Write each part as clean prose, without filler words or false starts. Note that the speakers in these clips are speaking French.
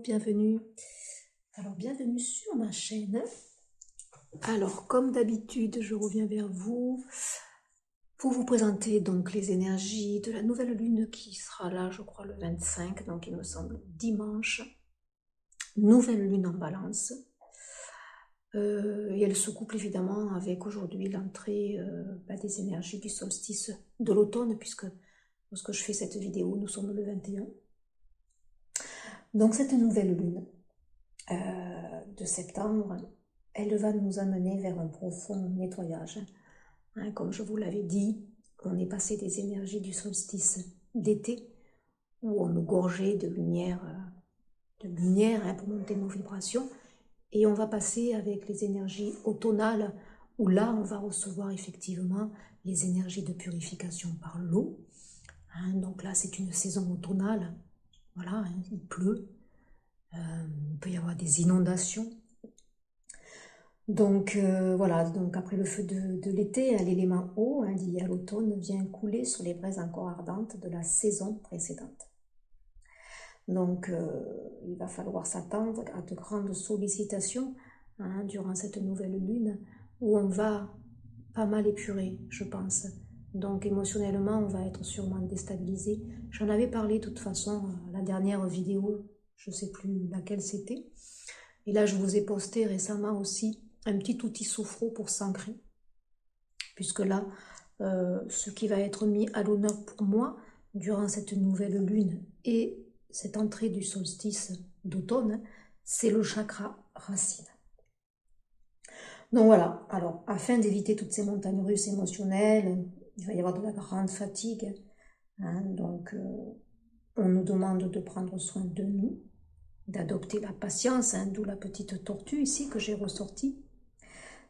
bienvenue. Alors, bienvenue sur ma chaîne. Alors, comme d'habitude, je reviens vers vous pour vous présenter donc les énergies de la nouvelle lune qui sera là, je crois, le 25, donc il me semble dimanche. Nouvelle lune en balance. Et elle se couple évidemment avec aujourd'hui l'entrée des énergies du solstice de l'automne, puisque lorsque je fais cette vidéo, nous sommes le 21. Donc cette nouvelle lune de septembre, elle va nous amener vers un profond nettoyage. Hein, comme je vous l'avais dit, on est passé des énergies du solstice d'été, où on nous gorgeait de lumière pour monter nos vibrations, et on va passer avec les énergies automnales, où là on va recevoir effectivement les énergies de purification par l'eau. Hein, donc là c'est une saison automnale, voilà, hein, il pleut. Il peut y avoir des inondations. Donc voilà, donc après le feu de l'été, l'élément eau, lié à l'automne, vient couler sur les braises encore ardentes de la saison précédente. Donc il va falloir s'attendre à de grandes sollicitations durant cette nouvelle lune, où on va pas mal épurer, je pense. Donc émotionnellement, on va être sûrement déstabilisé. J'en avais parlé de toute façon la dernière vidéo, je ne sais plus laquelle c'était. Et là, je vous ai posté récemment aussi un petit outil sophro pour s'ancrer. Puisque là, ce qui va être mis à l'honneur pour moi durant cette nouvelle lune et cette entrée du solstice d'automne, c'est le chakra racine. Donc voilà, alors afin d'éviter toutes ces montagnes russes émotionnelles, il va y avoir de la grande fatigue. Donc on nous demande de prendre soin de nous, d'adopter la patience, d'où la petite tortue ici que j'ai ressortie.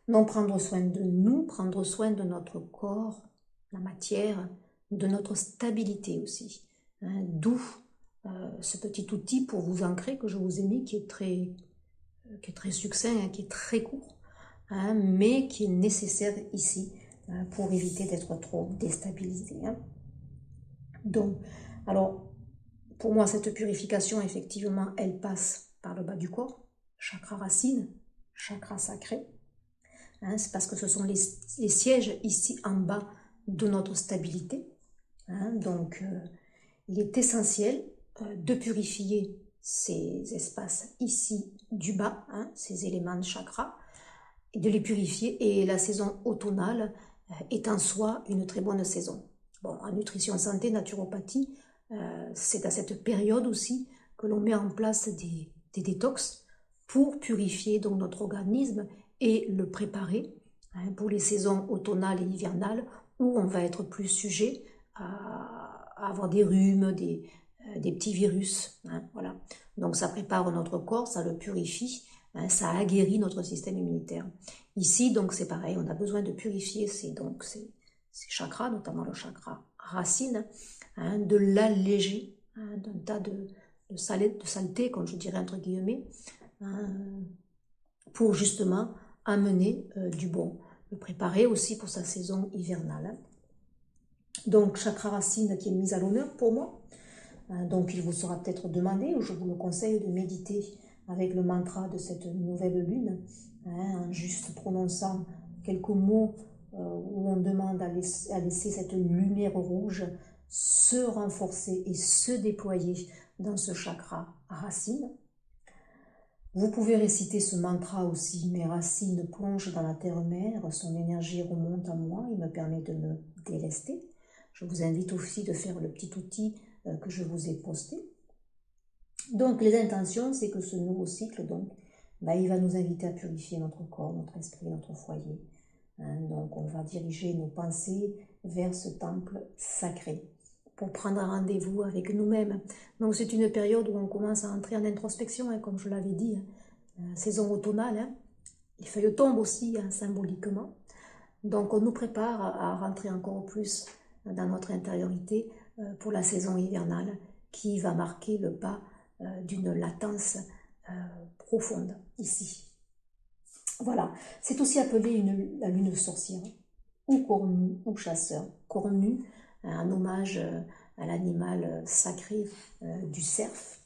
Donc prendre soin de nous, prendre soin de notre corps, la matière, de notre stabilité aussi. D'où ce petit outil pour vous ancrer que je vous ai mis, qui est très succinct, qui est très court, mais qui est nécessaire ici pour éviter d'être trop déstabilisé. Donc, alors, pour moi, cette purification, effectivement, elle passe par le bas du corps, chakra racine, chakra sacré. C'est parce que ce sont les sièges ici en bas de notre stabilité. Donc, il est essentiel de purifier ces espaces ici du bas, ces éléments de chakra, et de les purifier. Et la saison automnale est en soi une très bonne saison. Bon, en nutrition santé, naturopathie, c'est à cette période aussi que l'on met en place des détox pour purifier donc notre organisme et le préparer pour les saisons automnales et hivernales, où on va être plus sujet à avoir des rhumes, des petits virus. Voilà. Donc ça prépare notre corps, ça le purifie, ça aguerrit notre système immunitaire. Ici, donc c'est pareil, on a besoin de purifier ces chakras, notamment le chakra racine, de l'alléger d'un tas de saleté, comme je dirais entre guillemets, pour justement amener du bon, le préparer aussi pour sa saison hivernale. Donc chakra racine qui est mise à l'honneur pour moi. Donc il vous sera peut-être demandé, ou je vous le conseille, de méditer avec le mantra de cette nouvelle lune, en juste prononçant quelques mots où on demande à laisser cette lumière rouge se renforcer et se déployer dans ce chakra racine. Vous pouvez réciter ce mantra aussi: mes racines plongent dans la terre-mère, son énergie remonte à moi, il me permet de me délester. Je vous invite aussi de faire le petit outil que je vous ai posté. Donc les intentions, c'est que ce nouveau cycle, donc, il va nous inviter à purifier notre corps, notre esprit, notre foyer. Donc on va diriger nos pensées vers ce temple sacré pour prendre un rendez-vous avec nous-mêmes. Donc c'est une période où on commence à entrer en introspection, comme je l'avais dit, saison automnale. Les feuilles tombent aussi symboliquement. Donc on nous prépare à rentrer encore plus dans notre intériorité pour la saison hivernale, qui va marquer le pas d'une latence profonde ici. Voilà, c'est aussi appelé la lune sorcière, ou cornue, ou chasseur. Cornue, un hommage à l'animal sacré du cerf.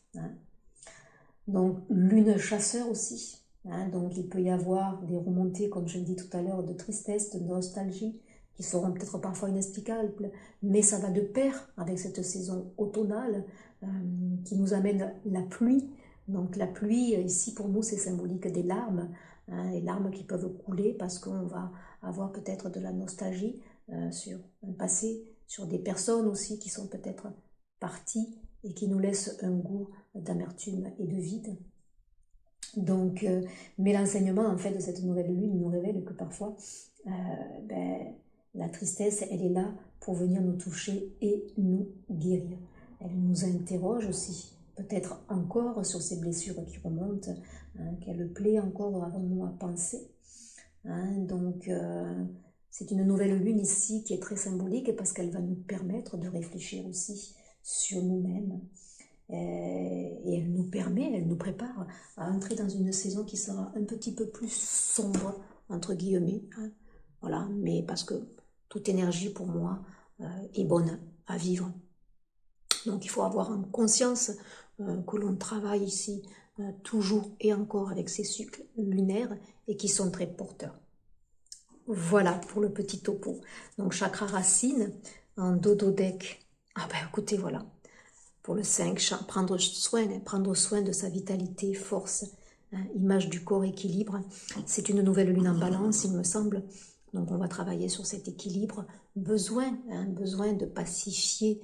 Donc, lune chasseur aussi. Hein, donc, il peut y avoir des remontées, comme je l'ai dit tout à l'heure, de tristesse, de nostalgie, qui seront peut-être parfois inexplicables, mais ça va de pair avec cette saison automnale qui nous amène la pluie. Donc, la pluie, ici, pour nous, c'est symbolique des larmes, hein, les larmes qui peuvent couler parce qu'on va avoir peut-être de la nostalgie sur un passé, sur des personnes aussi qui sont peut-être parties et qui nous laissent un goût d'amertume et de vide. Donc, mais l'enseignement en fait de cette nouvelle lune nous révèle que parfois la tristesse, elle est là pour venir nous toucher et nous guérir. Elle nous interroge aussi, peut-être encore sur ces blessures qui remontent, hein, quelle plaie encore avons-nous à penser. Hein, donc, c'est une nouvelle lune ici qui est très symbolique parce qu'elle va nous permettre de réfléchir aussi sur nous-mêmes. Et elle nous permet, elle nous prépare à entrer dans une saison qui sera un petit peu plus sombre, entre guillemets. Hein. Voilà, mais parce que toute énergie pour moi est bonne à vivre. Donc il faut avoir en conscience que l'on travaille ici toujours et encore avec ces cycles lunaires et qui sont très porteurs. Voilà pour le petit topo. Donc chakra racine en dododek. Ah ben écoutez, voilà. Pour le 5, prendre soin de sa vitalité, force, hein, image du corps, équilibre. C'est une nouvelle lune en balance, il me semble. Donc on va travailler sur cet équilibre. Besoin de pacifier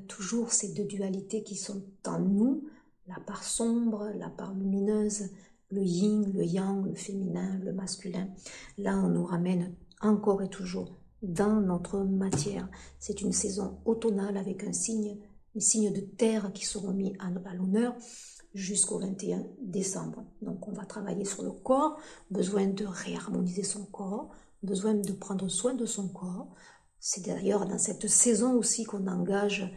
toujours ces deux dualités qui sont en nous, la part sombre, la part lumineuse, le yin, le yang, le féminin, le masculin. Là, on nous ramène encore et toujours dans notre matière. C'est une saison automnale avec un signe, les signes de terre qui seront mis à l'honneur jusqu'au 21 décembre. Donc on va travailler sur le corps, besoin de réharmoniser son corps, besoin de prendre soin de son corps. C'est d'ailleurs dans cette saison aussi qu'on engage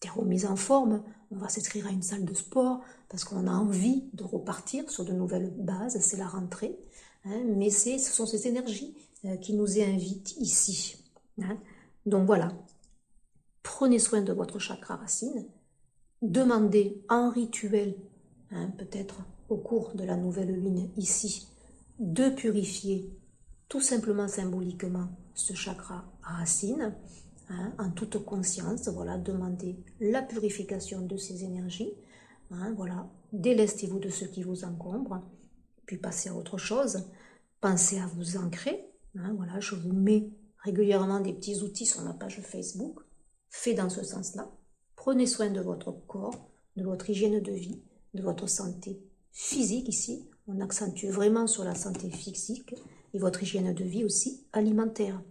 des remises en forme. On va s'inscrire à une salle de sport parce qu'on a envie de repartir sur de nouvelles bases, c'est la rentrée. Hein, mais ce sont ces énergies qui nous invitent ici. Hein. Donc voilà, prenez soin de votre chakra racine, demandez en rituel, hein, peut-être au cours de la nouvelle lune ici, de purifier tout simplement symboliquement ce chakra racine, hein, en toute conscience. Voilà, demandez la purification de ces énergies. Hein, voilà, délestez-vous de ce qui vous encombre, puis passez à autre chose. Pensez à vous ancrer. Hein, voilà, je vous mets régulièrement des petits outils sur ma page Facebook, faits dans ce sens-là. Prenez soin de votre corps, de votre hygiène de vie, de votre santé physique ici. On accentue vraiment sur la santé physique et votre hygiène de vie aussi alimentaire.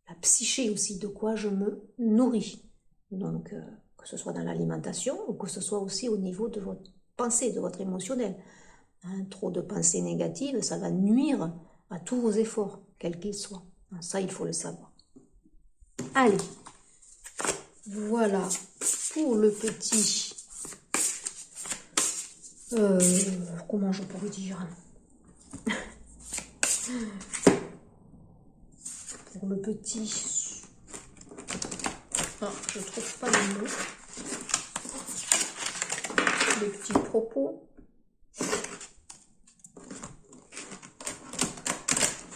La psyché aussi, de quoi je me nourris. Donc, que ce soit dans l'alimentation ou que ce soit aussi au niveau de votre pensée, de votre émotionnel. Hein, trop de pensées négatives, ça va nuire à tous vos efforts, quels qu'ils soient. Hein, ça, il faut le savoir. Allez, voilà pour le petit... comment je pourrais dire? Pour le petit... Ah, je ne trouve pas le mot. Les petits propos.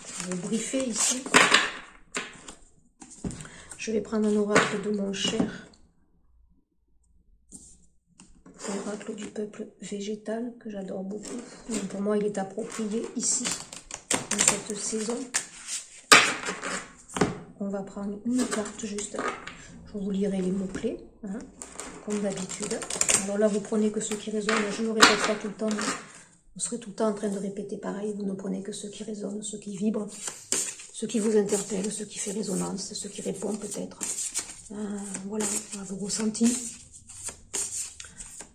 Je vais briefer ici. Je vais prendre un oracle de mon cher. Oracle du peuple végétal que j'adore beaucoup. Donc pour moi, il est approprié ici, dans cette saison. On va prendre une carte juste. Je vous lirai les mots-clés, hein, comme d'habitude. Alors là, vous prenez que ceux qui résonnent. Je ne répète pas tout le temps. Vous serez tout le temps en train de répéter pareil. Vous ne prenez que ceux qui résonnent, ceux qui vibrent, ceux qui vous interpellent, ceux qui font résonance, ceux qui répondent peut-être. Voilà, à vos ressentis.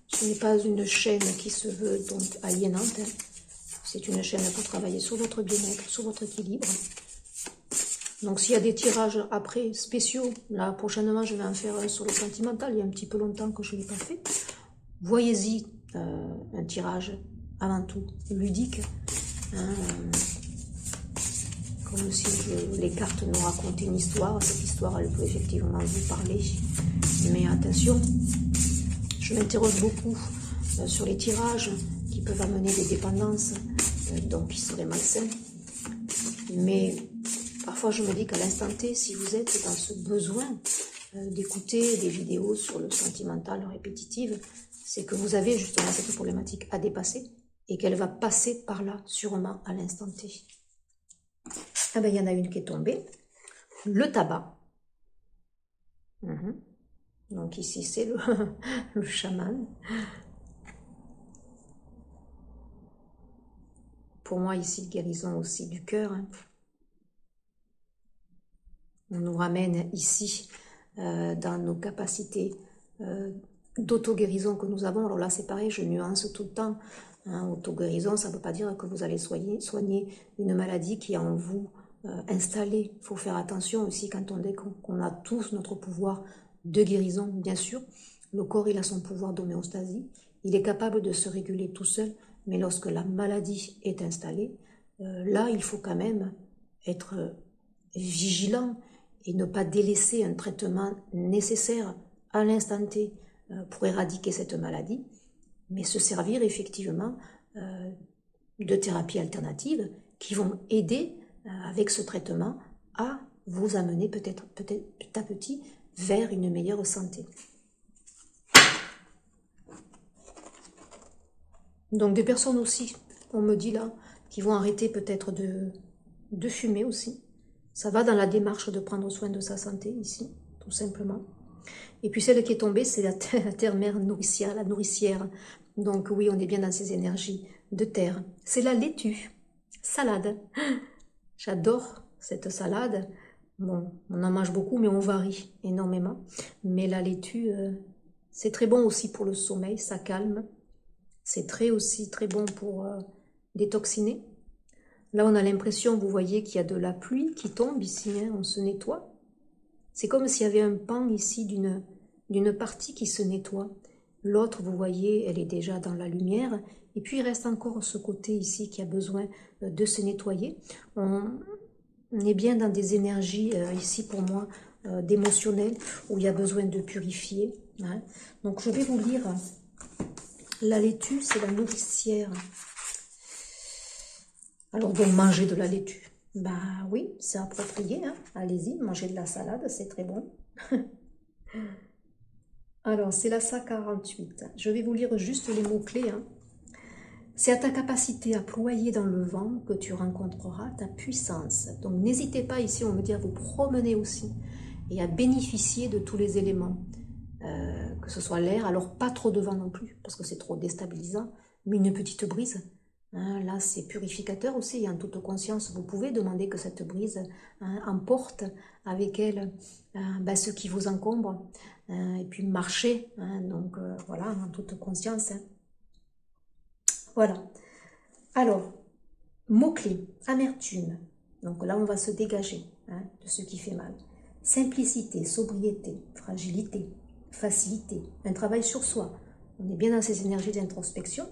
Ce n'est pas une chaîne qui se veut donc aliénante. Hein. C'est une chaîne pour travailler sur votre bien-être, sur votre équilibre. Donc s'il y a des tirages après spéciaux, là prochainement je vais en faire un sur le sentimental, il y a un petit peu longtemps que je ne l'ai pas fait. Voyez-y un tirage avant tout ludique, hein, comme si les cartes nous racontaient une histoire. Cette histoire elle peut effectivement vous parler, mais attention, je m'interroge beaucoup sur les tirages qui peuvent amener des dépendances, donc qui seraient malsaines. Mais parfois je me dis qu'à l'instant T, si vous êtes dans ce besoin d'écouter des vidéos sur le sentimental répétitive, c'est que vous avez justement cette problématique à dépasser et qu'elle va passer par là, sûrement à l'instant T. Ah ben, il y en a une qui est tombée. Le tabac. Donc ici, c'est le chaman. Pour moi, ici, guérison aussi du cœur. On nous ramène ici dans nos capacités d'auto-guérison que nous avons. Alors là, c'est pareil, je nuance tout le temps. Auto-guérison, ça ne veut pas dire que vous allez soigner une maladie qui est en vous installée. Il faut faire attention aussi quand on dit qu'on a tous notre pouvoir de guérison, bien sûr. Le corps, il a son pouvoir d'homéostasie. Il est capable de se réguler tout seul, mais lorsque la maladie est installée, là, il faut quand même être vigilant et ne pas délaisser un traitement nécessaire à l'instant T pour éradiquer cette maladie, mais se servir effectivement de thérapies alternatives qui vont aider avec ce traitement à vous amener peut-être petit à petit vers une meilleure santé. Donc des personnes aussi, on me dit là, qui vont arrêter peut-être de fumer aussi. Ça va dans la démarche de prendre soin de sa santé ici, tout simplement. Et puis celle qui est tombée, c'est la terre-mère nourricière, la nourricière. Donc oui, on est bien dans ces énergies de terre. C'est la laitue, salade. J'adore cette salade. Bon, on en mange beaucoup, mais on varie énormément. Mais la laitue, c'est très bon aussi pour le sommeil, ça calme. C'est aussi très bon pour détoxiner. Là, on a l'impression, vous voyez, qu'il y a de la pluie qui tombe ici, hein, on se nettoie. C'est comme s'il y avait un pan ici d'une partie qui se nettoie. L'autre, vous voyez, elle est déjà dans la lumière. Et puis, il reste encore ce côté ici qui a besoin de se nettoyer. On est bien dans des énergies, ici pour moi, d'émotionnel, où il y a besoin de purifier. Hein. Donc, je vais vous lire. La laitue, c'est la nourricière. Alors, donc, manger de la laitue. Bah oui, c'est approprié. Hein. Allez-y, mangez de la salade, c'est très bon. Alors, c'est la SA 48. Je vais vous lire juste les mots-clés. Hein. C'est à ta capacité à ployer dans le vent que tu rencontreras ta puissance. Donc, n'hésitez pas ici, on me dit, à vous promener aussi et à bénéficier de tous les éléments. Que ce soit l'air, alors pas trop de vent non plus, parce que c'est trop déstabilisant, mais une petite brise. Hein, là, c'est purificateur aussi, et en toute conscience, vous pouvez demander que cette brise emporte avec elle ce qui vous encombre, et puis marcher, hein, donc voilà, en toute conscience. Hein. Voilà. Alors, mots-clés, amertume. Donc là, on va se dégager de ce qui fait mal. Simplicité, sobriété, fragilité, facilité, un travail sur soi. On est bien dans ces énergies d'introspection.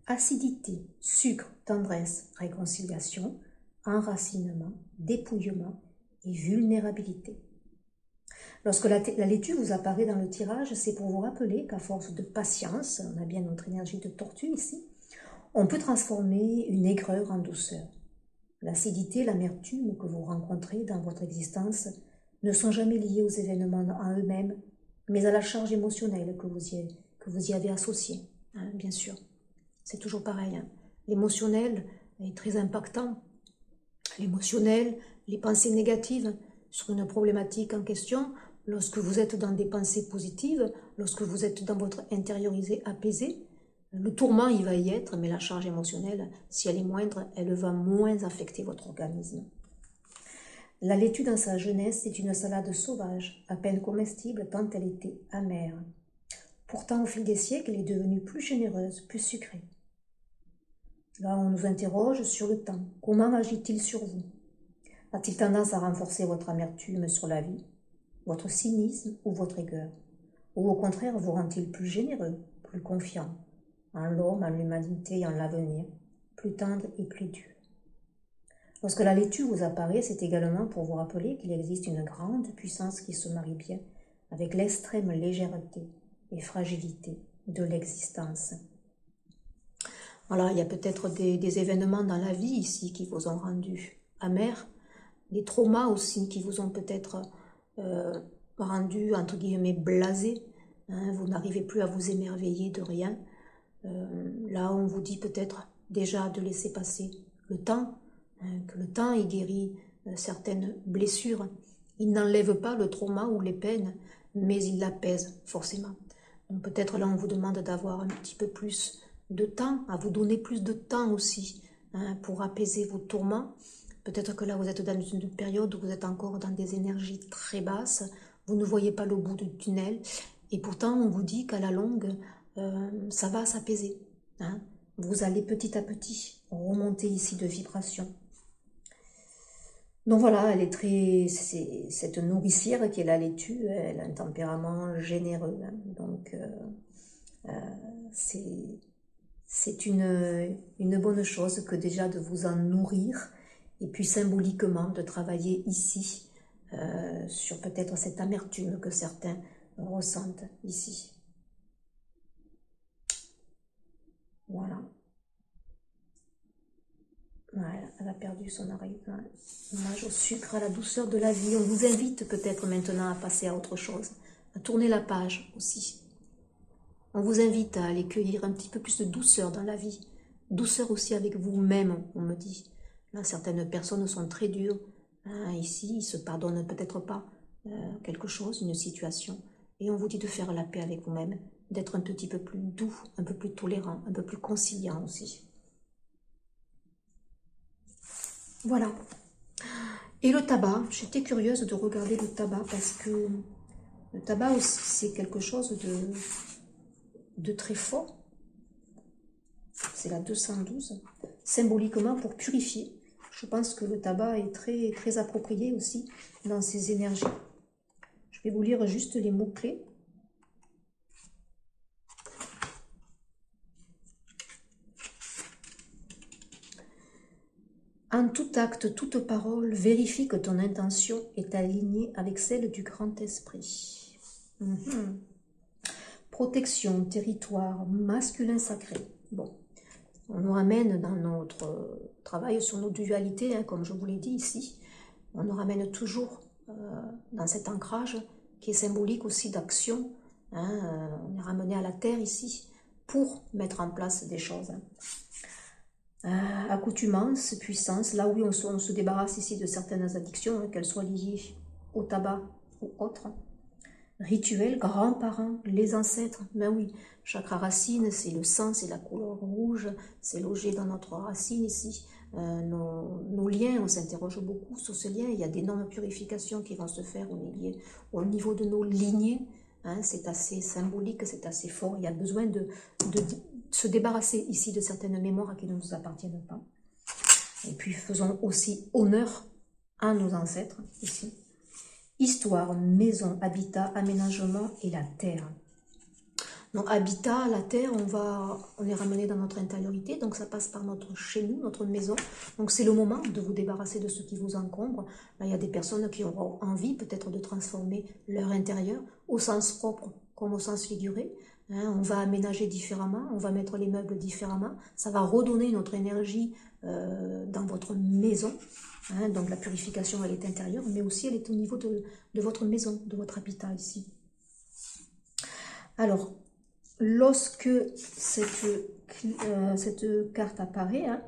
Acidité, sucre, tendresse, réconciliation, enracinement, dépouillement et vulnérabilité. Lorsque la laitue vous apparaît dans le tirage, c'est pour vous rappeler qu'à force de patience, on a bien notre énergie de tortue ici, on peut transformer une aigreur en douceur. L'acidité, l'amertume que vous rencontrez dans votre existence ne sont jamais liées aux événements en eux-mêmes, mais à la charge émotionnelle que vous y avez associée, hein, bien sûr. C'est toujours pareil. Hein. L'émotionnel est très impactant. L'émotionnel, les pensées négatives sur une problématique en question, lorsque vous êtes dans des pensées positives, lorsque vous êtes dans votre intériorisé apaisé, le tourment, il va y être, mais la charge émotionnelle, si elle est moindre, elle va moins affecter votre organisme. La laitue dans sa jeunesse est une salade sauvage, à peine comestible tant elle était amère. Pourtant, au fil des siècles, elle est devenue plus généreuse, plus sucrée. Là, on nous interroge sur le temps. Comment agit-il sur vous? A-t-il tendance à renforcer votre amertume sur la vie, votre cynisme ou votre aigueur? Ou au contraire, vous rend-il plus généreux, plus confiant en l'homme, en l'humanité et en l'avenir, plus tendre et plus dur? Lorsque la laitue vous apparaît, c'est également pour vous rappeler qu'il existe une grande puissance qui se marie bien avec l'extrême légèreté et fragilité de l'existence. Voilà, il y a peut-être des événements dans la vie ici qui vous ont rendu amer, des traumas aussi qui vous ont peut-être rendu, entre guillemets, blasé. Hein, vous n'arrivez plus à vous émerveiller de rien. Là, on vous dit peut-être déjà de laisser passer le temps, hein, que le temps, il guérit certaines blessures. Il n'enlève pas le trauma ou les peines, mais il l'apaise forcément. Peut-être là, on vous demande d'avoir un petit peu plus de temps, à vous donner plus de temps aussi, hein, pour apaiser vos tourments. Peut-être que là, vous êtes dans une période où vous êtes encore dans des énergies très basses, vous ne voyez pas le bout du tunnel, et pourtant, on vous dit qu'à la longue, ça va s'apaiser. Hein. Vous allez petit à petit remonter ici de vibration. Donc voilà, elle est très, cette nourricière qui est la laitue, elle a un tempérament généreux. Hein. Donc c'est une bonne chose que déjà de vous en nourrir et puis symboliquement de travailler ici sur peut-être cette amertume que certains ressentent ici. Voilà. Voilà, elle a perdu son oreille. Hommage au sucre, à la douceur de la vie. On vous invite peut-être maintenant à passer à autre chose, à tourner la page aussi. On vous invite à aller cueillir un petit peu plus de douceur dans la vie. Douceur aussi avec vous-même, on me dit. Là, certaines personnes sont très dures. Hein, ici, ils ne se pardonnent peut-être pas quelque chose, une situation. Et on vous dit de faire la paix avec vous-même, d'être un petit peu plus doux, un peu plus tolérant, un peu plus conciliant aussi. Voilà. Et le tabac, j'étais curieuse de regarder le tabac parce que le tabac aussi, c'est quelque chose de très fort. C'est la 212, symboliquement pour purifier. Je pense que le tabac est très, très approprié aussi dans ses énergies. Je vais vous lire juste les mots-clés. En tout acte, toute parole, vérifie que ton intention est alignée avec celle du grand esprit. Protection, territoire, masculin sacré. Bon, on nous ramène dans notre travail sur nos dualités, hein, comme je vous l'ai dit ici. On nous ramène toujours dans cet ancrage qui est symbolique aussi d'action. Hein, on est ramené à la terre ici pour mettre en place des choses. Accoutumance, puissance, là oui on se débarrasse ici de certaines addictions, hein, qu'elles soient liées au tabac ou autres. Rituel, grands-parents, les ancêtres, ben oui, chakra racine, c'est le sang, c'est la couleur rouge, c'est logé dans notre racine ici. Nos liens, on s'interroge beaucoup sur ce lien, il y a d'énormes purifications qui vont se faire au niveau de nos lignées, hein, c'est assez symbolique, c'est assez fort, il y a besoin de se débarrasser ici de certaines mémoires qui ne nous appartiennent pas. Et puis faisons aussi honneur à nos ancêtres ici. Histoire, maison, habitat, aménagement et la terre. Donc habitat, la terre, on est ramené dans notre intériorité, donc ça passe par notre chez nous, notre maison. Donc c'est le moment de vous débarrasser de ce qui vous encombre. Là, il y a des personnes qui auront envie peut-être de transformer leur intérieur au sens propre comme au sens figuré. Hein, on va aménager différemment, on va mettre les meubles différemment. Ça va redonner notre énergie dans votre maison. Hein, donc la purification, elle est intérieure, mais aussi elle est au niveau de votre maison, de votre habitat ici. Alors, lorsque cette carte apparaît, hein,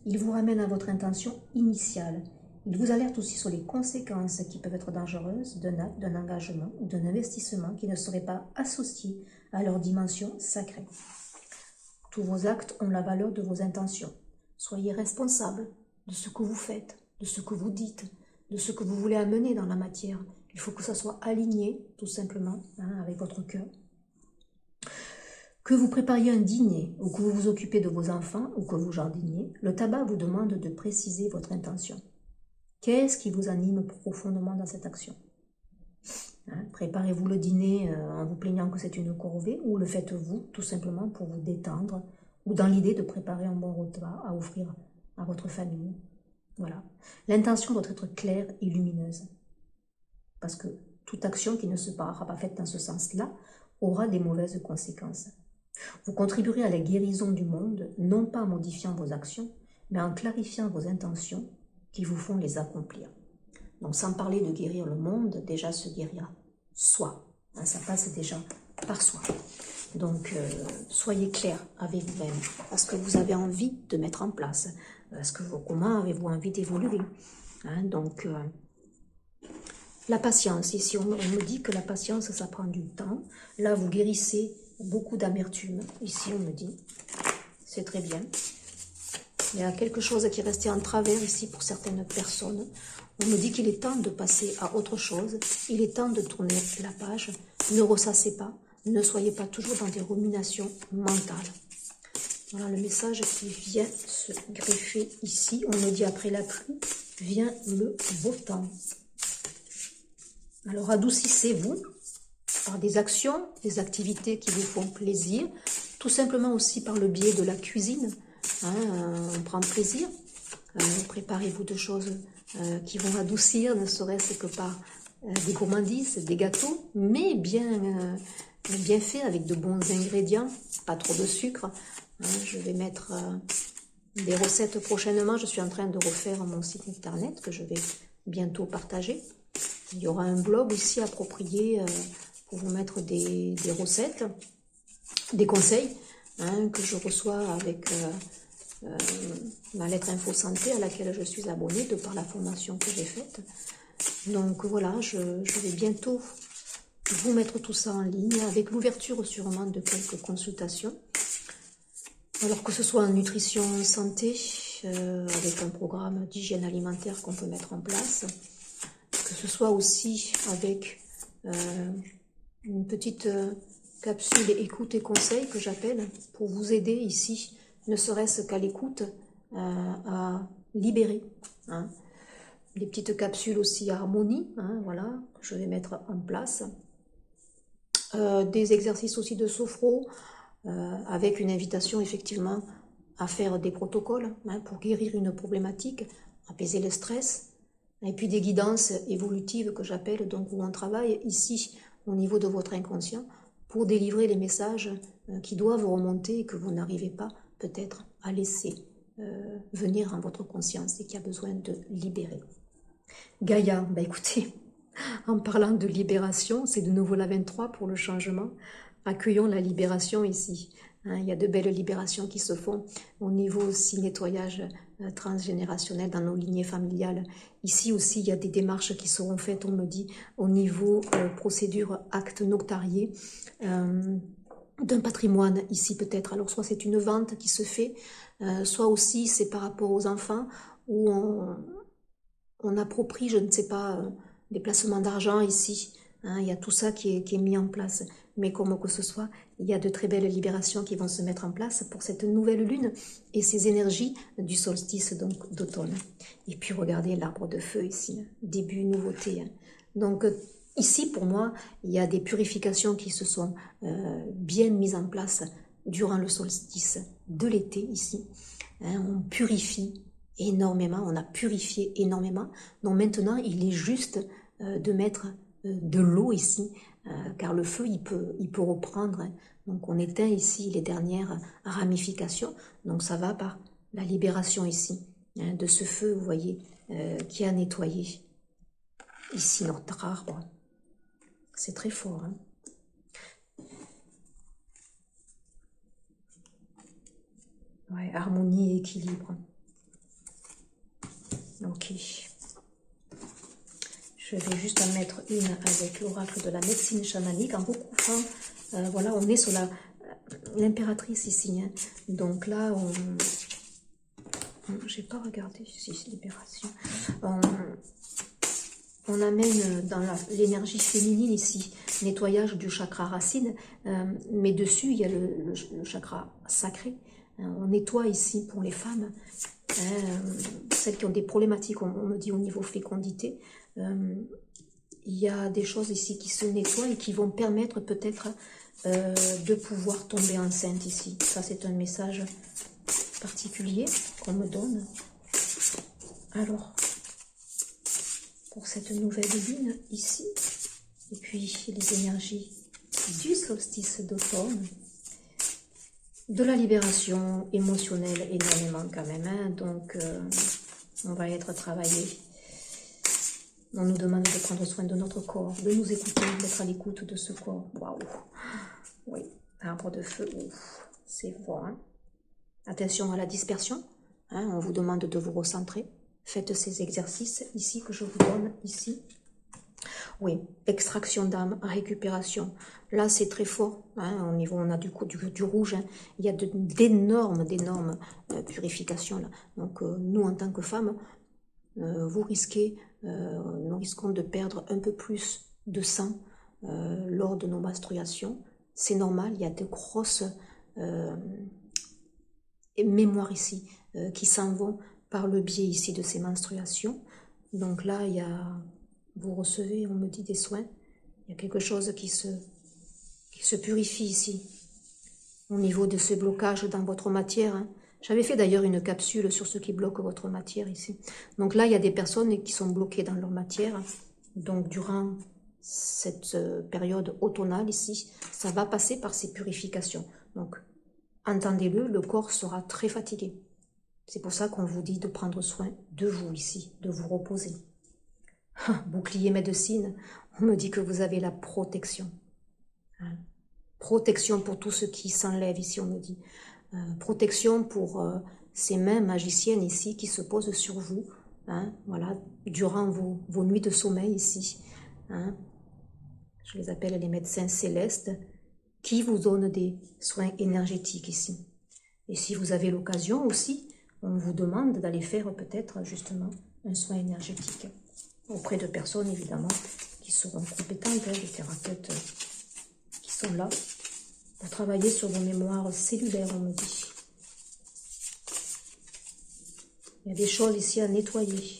il vous ramène à votre intention initiale. Il vous alerte aussi sur les conséquences qui peuvent être dangereuses d'un acte, d'un engagement ou d'un investissement qui ne serait pas associé à leur dimension sacrée. Tous vos actes ont la valeur de vos intentions. Soyez responsable de ce que vous faites, de ce que vous dites, de ce que vous voulez amener dans la matière. Il faut que ça soit aligné, tout simplement, hein, avec votre cœur. Que vous prépariez un dîner, ou que vous vous occupez de vos enfants, ou que vous jardiniez, le tabac vous demande de préciser votre intention. Qu'est-ce qui vous anime profondément dans cette action? Hein, préparez-vous le dîner en vous plaignant que c'est une corvée, ou le faites-vous tout simplement pour vous détendre, ou dans l'idée de préparer un bon repas à offrir à votre famille. Voilà. L'intention doit être claire et lumineuse. Parce que toute action qui ne sera pas faite dans ce sens-là aura des mauvaises conséquences. Vous contribuerez à la guérison du monde, non pas en modifiant vos actions, mais en clarifiant vos intentions qui vous font les accomplir. Donc sans parler de guérir le monde, déjà se guérir soi. Hein, ça passe déjà par soi. Donc soyez clair avec vous-même. Est-ce que vous avez envie de mettre en place? Comment avez-vous envie d'évoluer? Hein, donc la patience, ici on me dit que la patience ça prend du temps. Là vous guérissez beaucoup d'amertume, ici on me dit. C'est très bien. Il y a quelque chose qui est resté en travers ici pour certaines personnes. On me dit qu'il est temps de passer à autre chose. Il est temps de tourner la page. Ne ressassez pas. Ne soyez pas toujours dans des ruminations mentales. Voilà le message qui vient se greffer ici. On me dit après la pluie, vient le beau temps. Alors adoucissez-vous par des actions, des activités qui vous font plaisir. Tout simplement aussi par le biais de la cuisine. On prend plaisir. Préparez-vous de choses qui vont adoucir, ne serait-ce que par des gourmandises, des gâteaux, mais bien fait avec de bons ingrédients, pas trop de sucre. Je vais mettre des recettes prochainement. Je suis en train de refaire mon site internet que je vais bientôt partager. Il y aura un blog aussi approprié pour vous mettre des recettes, des conseils que je reçois avec ma lettre info santé à laquelle je suis abonnée de par la formation que j'ai faite. Donc voilà, je vais bientôt vous mettre tout ça en ligne avec l'ouverture sûrement de quelques consultations. Alors que ce soit en nutrition santé, avec un programme d'hygiène alimentaire qu'on peut mettre en place, que ce soit aussi avec une petite capsule écoute et conseil que j'appelle pour vous aider ici, ne serait-ce qu'à l'écoute, à libérer. Des petites capsules aussi harmonie, voilà, que je vais mettre en place. Des exercices aussi de sophro, avec une invitation effectivement à faire des protocoles pour guérir une problématique, apaiser le stress, et puis des guidances évolutives que j'appelle, donc où on travaille ici au niveau de votre inconscient pour délivrer les messages qui doivent remonter et que vous n'arrivez pas peut-être à laisser venir en votre conscience et qui a besoin de libérer. Gaïa, écoutez, en parlant de libération, c'est de nouveau la 23 pour le changement. Accueillons la libération ici. Il y a de belles libérations qui se font au niveau aussi nettoyage transgénérationnel dans nos lignées familiales. Ici aussi, il y a des démarches qui seront faites, on me dit, au niveau procédure acte notarié d'un patrimoine ici peut-être. Alors soit c'est une vente qui se fait, soit aussi c'est par rapport aux enfants où on approprie, je ne sais pas, des placements d'argent ici. Il y a tout ça qui est mis en place. Mais comme que ce soit, il y a de très belles libérations qui vont se mettre en place pour cette nouvelle lune et ces énergies du solstice donc d'automne. Et puis regardez l'arbre de feu ici, début nouveauté. Donc ici pour moi, il y a des purifications qui se sont bien mises en place durant le solstice de l'été ici. On purifie énormément, on a purifié énormément. Donc maintenant, il est juste de mettre de l'eau ici, car le feu, il peut reprendre. Donc on éteint ici les dernières ramifications. Donc ça va par la libération ici de ce feu, vous voyez, qui a nettoyé ici notre arbre. C'est très fort. Ouais, harmonie et équilibre. Ok. Je vais juste en mettre une avec l'oracle de la médecine chamanique en recoupant. Voilà, on est sur l'impératrice ici. Donc là, j'ai pas regardé si c'est libération. On amène dans l'énergie féminine ici, nettoyage du chakra racine, mais dessus il y a le chakra sacré. On nettoie ici pour les femmes, celles qui ont des problématiques, on me dit au niveau fécondité. Il y a des choses ici qui se nettoient et qui vont permettre peut-être de pouvoir tomber enceinte ici. Ça c'est un message particulier qu'on me donne. Alors, pour cette nouvelle lune ici, et puis les énergies du solstice d'automne, de la libération émotionnelle énormément quand même. Hein. Donc, on va être travaillé. On nous demande de prendre soin de notre corps, de nous écouter, d'être à l'écoute de ce corps. Waouh! Oui, arbre de feu, c'est fort. Hein. Attention à la dispersion. Hein. On vous demande de vous recentrer. Faites ces exercices ici que je vous donne ici. Oui, extraction d'âme, récupération. Là, c'est très fort. Hein, au niveau, on a du rouge. Hein. Il y a d'énormes purifications. Là. Donc, nous, en tant que femmes, nous risquons de perdre un peu plus de sang lors de nos menstruations. C'est normal, il y a de grosses mémoires ici qui s'en vont par le biais ici de ces menstruations. Donc là, vous recevez, on me dit, des soins. Il y a quelque chose qui se purifie ici, au niveau de ce blocage dans votre matière. Hein. J'avais fait d'ailleurs une capsule sur ce qui bloque votre matière ici. Donc là, il y a des personnes qui sont bloquées dans leur matière. Donc durant cette période automnale ici, ça va passer par ces purifications. Donc, entendez-le, le corps sera très fatigué. C'est pour ça qu'on vous dit de prendre soin de vous ici, de vous reposer. Bouclier médecine, on me dit que vous avez la protection. Hein. Protection pour tout ce qui s'enlève ici, on me dit. Protection pour ces mains magiciennes ici qui se posent sur vous, hein, voilà, durant vos nuits de sommeil ici. Hein. Je les appelle les médecins célestes qui vous donnent des soins énergétiques ici. Et si vous avez l'occasion aussi, on vous demande d'aller faire peut-être justement un soin énergétique auprès de personnes évidemment qui seront compétentes, hein, des thérapeutes qui sont là pour travailler sur vos mémoires cellulaires, on me dit. Il y a des choses ici à nettoyer.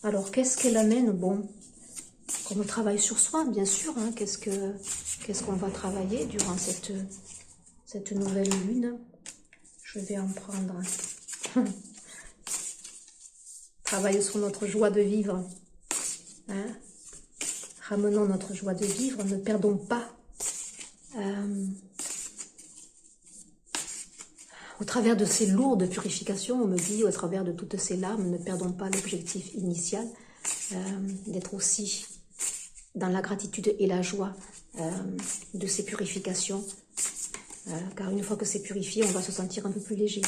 Alors, qu'est-ce qu'elle amène? Bon, comme travail sur soi, bien sûr. Hein, qu'est-ce qu'on va travailler durant cette nouvelle lune? Je vais en prendre. Travailler sur notre joie de vivre. Hein? Ramenons notre joie de vivre. Ne perdons pas. Au travers de ces lourdes purifications, on me dit, au travers de toutes ces larmes, ne perdons pas l'objectif initial, d'être aussi dans la gratitude et la joie de ces purifications. Car une fois que c'est purifié, on va se sentir un peu plus léger.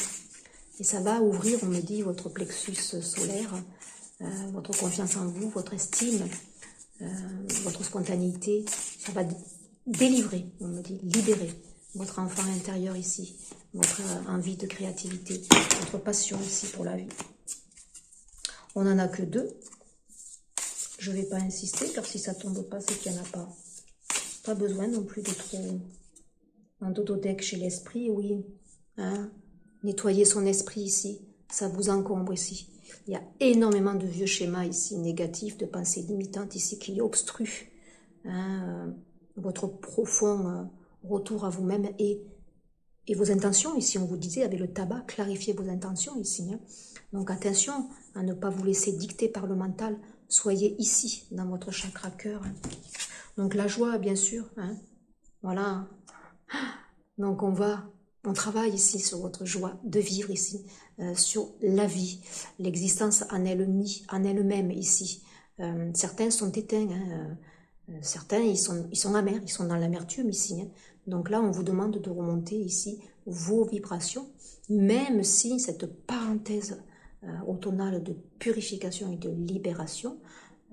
Et ça va ouvrir, on me dit, votre plexus solaire, votre confiance en vous, votre estime, votre spontanéité. Ça va délivrer, on me dit, libérer votre enfant intérieur ici, votre envie de créativité, votre passion ici pour la vie. On n'en a que 2. Je ne vais pas insister, car si ça ne tombe pas, c'est qu'il n'y en a pas. Pas besoin non plus de trop... Un dododeck chez l'esprit, oui. Hein? Nettoyer son esprit ici, ça vous encombre ici. Il y a énormément de vieux schémas ici, négatifs, de pensées limitantes ici, qui obstruent votre profond retour à vous-même et vos intentions ici. On vous disait, avec le tabac, clarifiez vos intentions ici. Hein. Donc attention à ne pas vous laisser dicter par le mental. Soyez ici, dans votre chakra cœur. Hein. Donc la joie, bien sûr. Hein. Voilà. Donc on travaille ici sur votre joie de vivre ici, sur la vie, l'existence en elle-même ici. Certains sont éteints, hein, certains ils sont amers, ils sont dans l'amertume ici. Hein. Donc là, on vous demande de remonter ici vos vibrations, même si cette parenthèse automnale de purification et de libération,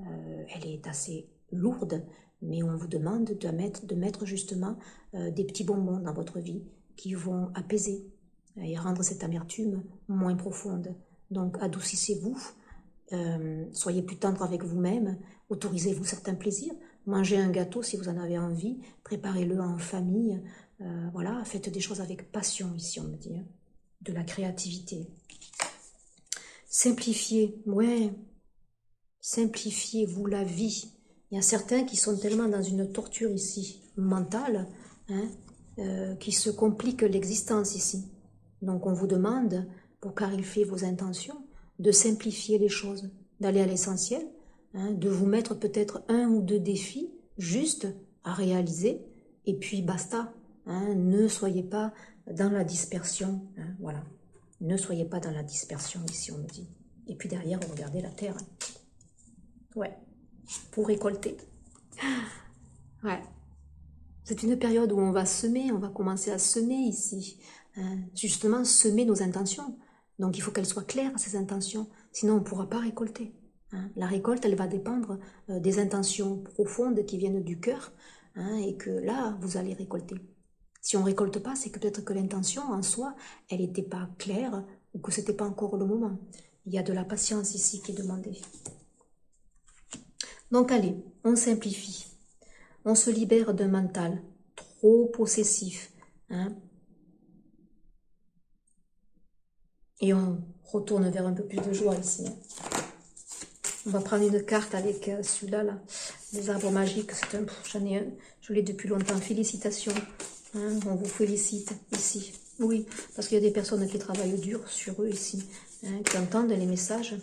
elle est assez lourde, mais on vous demande de mettre justement des petits bonbons dans votre vie qui vont apaiser et rendre cette amertume moins profonde. Donc adoucissez-vous, soyez plus tendre avec vous-même, autorisez-vous certains plaisirs, mangez un gâteau si vous en avez envie, préparez-le en famille, voilà, faites des choses avec passion ici, on me dit, hein, de la créativité. Simplifiez, ouais, simplifiez-vous la vie. Il y a certains qui sont tellement dans une torture ici, mentale, hein, qui se compliquent l'existence ici. Donc on vous demande, pour clarifier vos intentions, de simplifier les choses, d'aller à l'essentiel, hein, de vous mettre peut-être 1 ou 2 défis juste à réaliser, et puis basta. hein, ne soyez pas dans la dispersion, hein, voilà. Ne soyez pas dans la dispersion ici, on me dit. Et puis derrière, regardez la terre. Ouais, pour récolter. Ouais. C'est une période où on va semer, on va commencer à semer ici. Hein, justement, semer nos intentions. Donc il faut qu'elles soient claires, ces intentions. Sinon, on ne pourra pas récolter. Hein. La récolte, elle va dépendre des intentions profondes qui viennent du cœur. Hein, et que là, vous allez récolter. Si on ne récolte pas, c'est que peut-être que l'intention en soi, elle n'était pas claire ou que ce n'était pas encore le moment. Il y a de la patience ici qui est demandée. Donc allez, on simplifie. On se libère d'un mental trop possessif. Hein, et on retourne vers un peu plus de joie ici. Hein. On va prendre une carte avec celui-là, là, les arbres magiques. J'en ai un, je l'ai depuis longtemps. Félicitations. Hein, on vous félicite ici. Oui, parce qu'il y a des personnes qui travaillent dur sur eux ici, hein, qui entendent les messages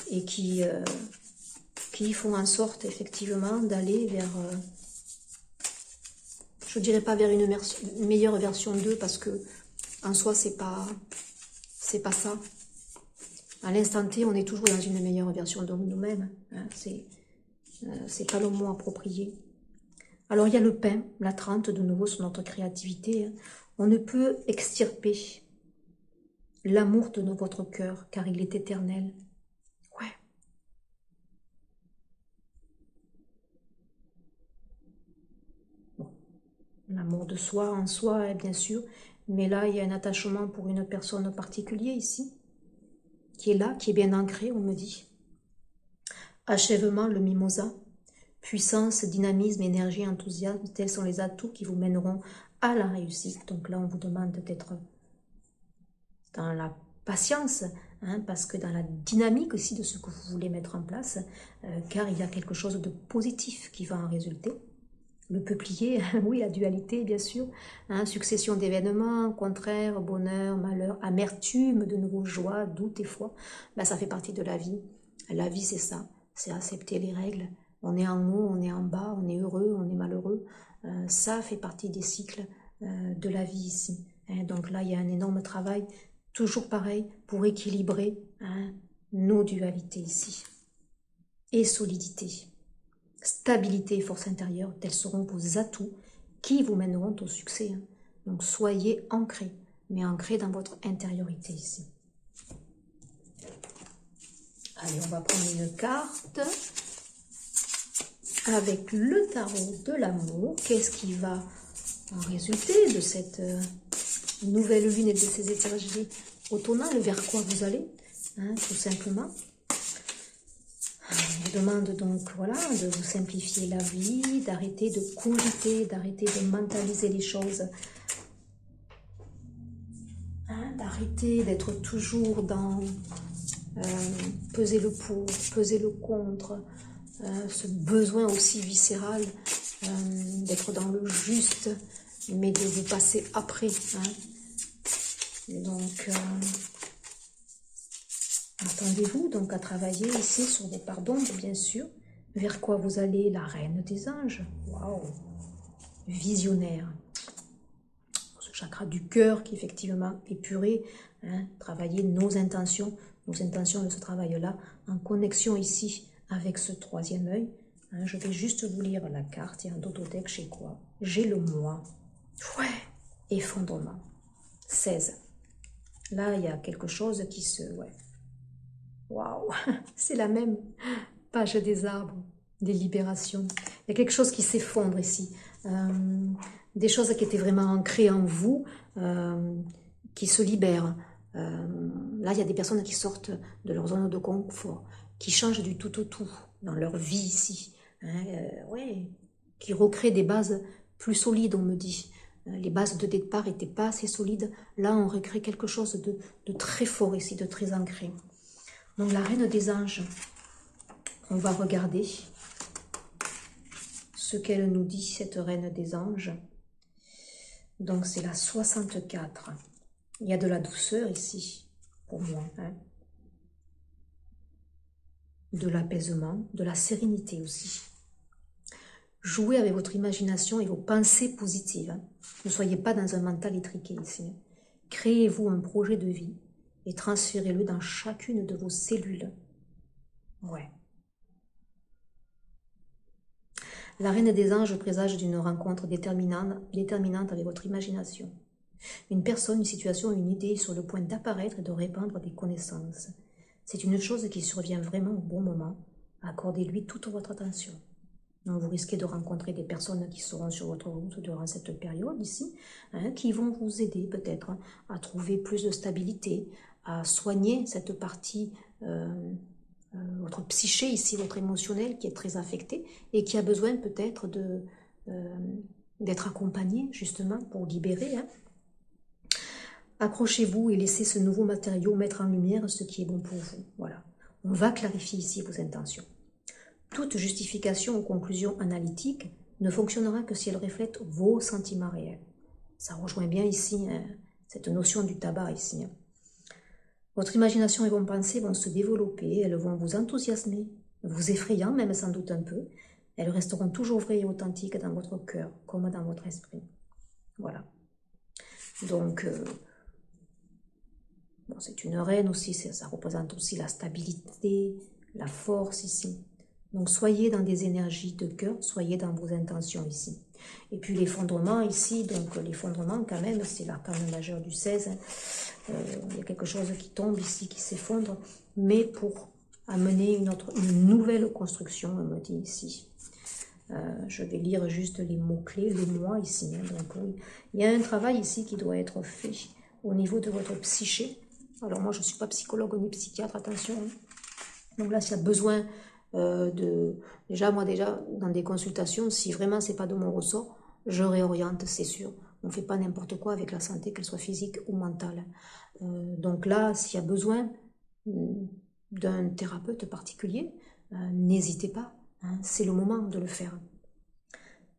et qui font en sorte effectivement d'aller vers, je dirais pas vers une meilleure version d'eux, parce que en soi c'est pas ça. À l'instant T, on est toujours dans une meilleure version de nous-mêmes. Hein, c'est pas le mot approprié. Alors il y a le pain, la 30 de nouveau sur notre créativité. Hein. On ne peut extirper l'amour de votre cœur, car il est éternel. Ouais. Bon. L'amour de soi en soi, bien sûr, mais là il y a un attachement pour une personne particulière ici, qui est là, qui est bien ancré, on me dit. Achèvement, le mimosa. Puissance, dynamisme, énergie, enthousiasme, tels sont les atouts qui vous mèneront à la réussite. Donc là, on vous demande d'être dans la patience, hein, parce que dans la dynamique aussi de ce que vous voulez mettre en place, car il y a quelque chose de positif qui va en résulter. Le peuplier, oui, la dualité, bien sûr, hein, succession d'événements, contraire, bonheur, malheur, amertume, de nouveau joie, doute et foi, ben, ça fait partie de la vie. La vie, c'est ça, c'est accepter les règles. On est en haut, on est en bas, on est heureux, on est malheureux. Ça fait partie des cycles de la vie ici. Hein. Donc là, il y a un énorme travail, toujours pareil, pour équilibrer, hein, nos dualités ici. Et solidité. Stabilité et force intérieure, tels seront vos atouts qui vous mèneront au succès. Hein. Donc soyez ancrés, mais ancrés dans votre intériorité ici. Allez, on va prendre une carte avec le tarot de l'amour. Qu'est-ce qui va en résulter de cette nouvelle lune et de ces énergies automnales? Vers quoi vous allez, hein, tout simplement. On vous demande donc, voilà, de vous simplifier la vie, d'arrêter de cogiter, d'arrêter de mentaliser les choses, hein, d'arrêter d'être toujours dans peser le pour, peser le contre, ce besoin aussi viscéral d'être dans le juste, mais de vous passer après. Hein. Donc, attendez-vous donc à travailler ici sur vos parts d'ombre, bien sûr. Vers quoi vous allez? La reine des anges. Waouh! Visionnaire. Ce chakra du cœur qui effectivement est puré. Hein, travailler nos intentions de ce travail-là, en connexion ici avec ce troisième œil. Hein, je vais juste vous lire la carte. Il y a un dododeck chez quoi? J'ai le moi. Ouais. Effondrement. 16. Là, il y a quelque chose qui se... Ouais. Waouh, c'est la même page des arbres, des libérations. Il y a quelque chose qui s'effondre ici. Des choses qui étaient vraiment ancrées en vous, qui se libèrent. Là, il y a des personnes qui sortent de leur zone de confort, qui changent du tout au tout dans leur vie ici. Hein, ouais, qui recréent des bases plus solides, on me dit. Les bases de départ n'étaient pas assez solides. Là, on recrée quelque chose de très fort ici, de très ancré. Donc la reine des anges, on va regarder ce qu'elle nous dit, cette reine des anges. Donc c'est la 64. Il y a de la douceur ici, pour moi. Hein. De l'apaisement, de la sérénité aussi. Jouez avec votre imagination et vos pensées positives. Hein. Ne soyez pas dans un mental étriqué ici. Hein. Créez-vous un projet de vie et transférez-le dans chacune de vos cellules. Ouais. La reine des anges présage d'une rencontre déterminante avec votre imagination. Une personne, une situation, une idée est sur le point d'apparaître et de répandre des connaissances. C'est une chose qui survient vraiment au bon moment. Accordez-lui toute votre attention. Donc vous risquez de rencontrer des personnes qui seront sur votre route durant cette période ici, hein, qui vont vous aider peut-être à trouver plus de stabilité, à soigner cette partie, votre psyché ici, votre émotionnel qui est très affecté et qui a besoin peut-être d'être accompagné justement pour libérer. Hein. Accrochez-vous et laissez ce nouveau matériau mettre en lumière ce qui est bon pour vous. Voilà. On va clarifier ici vos intentions. Toute justification ou conclusion analytique ne fonctionnera que si elle reflète vos sentiments réels. Ça rejoint bien ici hein, cette notion du tabac ici. Hein. Votre imagination et vos pensées vont se développer, elles vont vous enthousiasmer, vous effrayant même sans doute un peu. Elles resteront toujours vraies et authentiques dans votre cœur comme dans votre esprit. Voilà. Donc, bon, c'est une reine aussi, ça représente aussi la stabilité, la force ici. Donc soyez dans des énergies de cœur, soyez dans vos intentions ici. Et puis l'effondrement ici, donc l'effondrement quand même, c'est l'arcane majeur du 16. Hein. Il y a quelque chose qui tombe ici, qui s'effondre, mais pour amener une nouvelle construction, on me dit ici. Je vais lire juste les mots-clés, le moi ici. Hein. Donc oui, il y a un travail ici qui doit être fait au niveau de votre psyché. Alors moi je ne suis pas psychologue ni psychiatre, attention. Hein. Donc là, s'il y a besoin déjà dans des consultations, si vraiment c'est pas de mon ressort, je réoriente, c'est sûr. On ne fait pas n'importe quoi avec la santé, qu'elle soit physique ou mentale. Donc là, s'il y a besoin d'un thérapeute particulier, n'hésitez pas, hein, c'est le moment de le faire.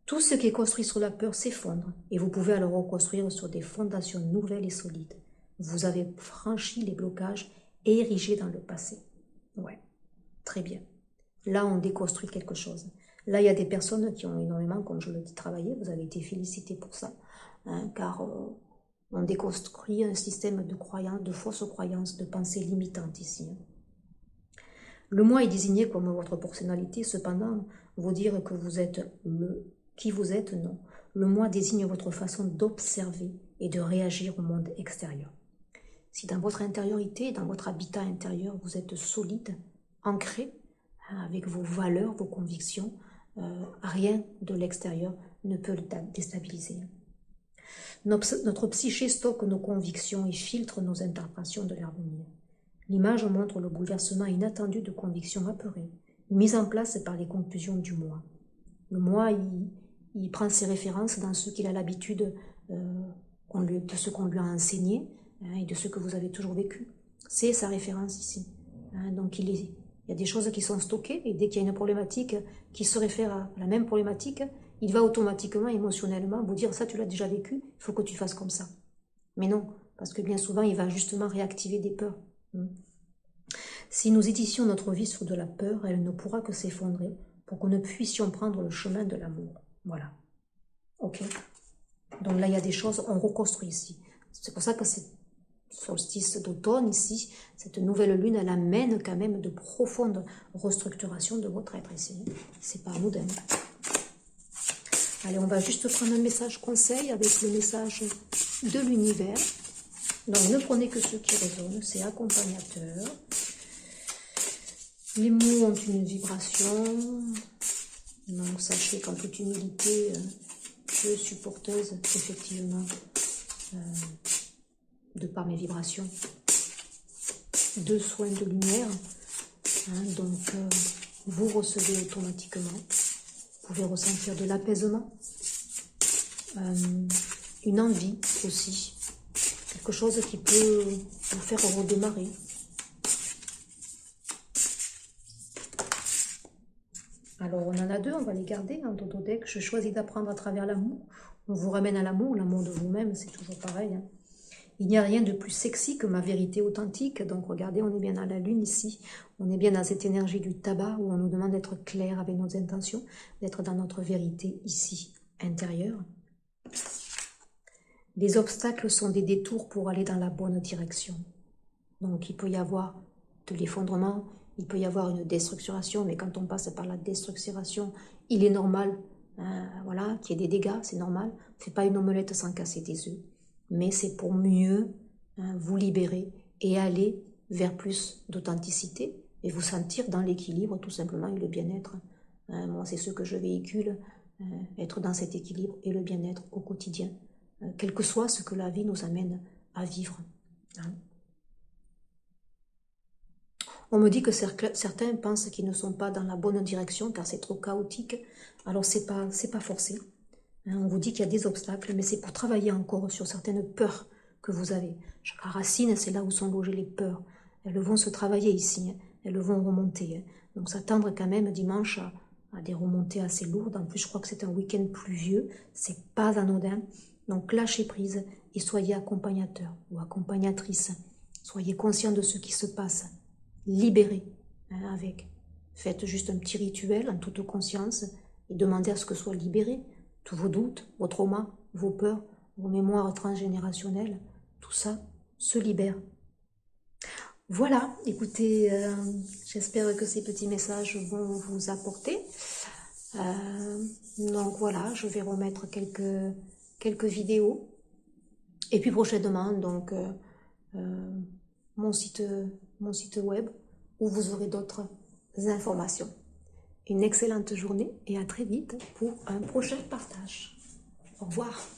Tout ce qui est construit sur la peur s'effondre et vous pouvez alors reconstruire sur des fondations nouvelles et solides. Vous avez franchi les blocages et érigé dans le passé. Ouais, très bien. Là, on déconstruit quelque chose. Là, il y a des personnes qui ont énormément, comme je le dis, travaillé. Vous avez été félicités pour ça. Hein, car on déconstruit un système de croyances, de fausses croyances, de pensées limitantes ici. Hein. Le moi est désigné comme votre personnalité. Cependant, vous dire que vous êtes qui vous êtes, non. Le moi désigne votre façon d'observer et de réagir au monde extérieur. Si dans votre intériorité, dans votre habitat intérieur, vous êtes solide, ancré, avec vos valeurs, vos convictions, rien de l'extérieur ne peut le déstabiliser. Notre psyché stocke nos convictions et filtre nos interprétations de l'avenir. L'image montre le bouleversement inattendu de convictions apeurées, mises en place par les conclusions du moi. Le moi, il prend ses références dans ce qu'il a l'habitude de ce qu'on lui a enseigné hein, et de ce que vous avez toujours vécu. C'est sa référence ici. Hein, donc il y a des choses qui sont stockées et dès qu'il y a une problématique qui se réfère à la même problématique, il va automatiquement, émotionnellement vous dire ça tu l'as déjà vécu, il faut que tu fasses comme ça. Mais non, parce que bien souvent il va justement réactiver des peurs. Si nous éditions notre vie sur de la peur, elle ne pourra que s'effondrer pour que nous puissions prendre le chemin de l'amour. Voilà. Ok. Donc là il y a des choses, on reconstruit ici. C'est pour ça que c'est solstice d'automne ici, cette nouvelle lune, elle amène quand même de profondes restructurations de votre être ici. C'est pas anodin. Allez, on va juste prendre un message conseil avec le message de l'univers. Donc ne prenez que ce qui résonne, c'est accompagnateur. Les mots ont une vibration. Donc sachez qu'en toute humilité, je suis porteuse effectivement de par mes vibrations, de soins de lumière. Hein, donc, vous recevez automatiquement. Vous pouvez ressentir de l'apaisement, une envie aussi, quelque chose qui peut vous faire redémarrer. Alors, on en a deux, on va les garder en Totodeck. Je choisis d'apprendre à travers l'amour. On vous ramène à l'amour de vous-même, c'est toujours pareil. Hein. Il n'y a rien de plus sexy que ma vérité authentique. Donc regardez, on est bien dans la lune ici. On est bien dans cette énergie du tabac où on nous demande d'être clair avec nos intentions, d'être dans notre vérité ici, intérieure. Les obstacles sont des détours pour aller dans la bonne direction. Donc il peut y avoir de l'effondrement, il peut y avoir une destructuration, mais quand on passe par la destructuration, il est normal, voilà, qu'il y ait des dégâts, c'est normal. On ne fait pas une omelette sans casser des œufs, mais c'est pour mieux vous libérer et aller vers plus d'authenticité et vous sentir dans l'équilibre tout simplement et le bien-être. Moi, c'est ce que je véhicule, être dans cet équilibre et le bien-être au quotidien, quel que soit ce que la vie nous amène à vivre. Hein. On me dit que certains pensent qu'ils ne sont pas dans la bonne direction car c'est trop chaotique. Alors c'est pas forcé. On vous dit qu'il y a des obstacles, mais c'est pour travailler encore sur certaines peurs que vous avez. Chaque racine, c'est là où sont logées les peurs. Elles vont se travailler ici, elles vont remonter. Donc s'attendre quand même dimanche à des remontées assez lourdes. En plus, je crois que c'est un week-end pluvieux, c'est pas anodin. Donc lâchez prise et soyez accompagnateur ou accompagnatrice. Soyez conscient de ce qui se passe. Libérez avec. Faites juste un petit rituel en toute conscience et demandez à ce que soit libéré. Tous vos doutes, vos traumas, vos peurs, vos mémoires transgénérationnelles, tout ça se libère. Voilà, écoutez, j'espère que ces petits messages vont vous apporter. Donc voilà, je vais remettre quelques vidéos. Et puis prochainement, donc, mon site web où vous aurez d'autres informations. Une excellente journée et à très vite pour un prochain partage. Au revoir.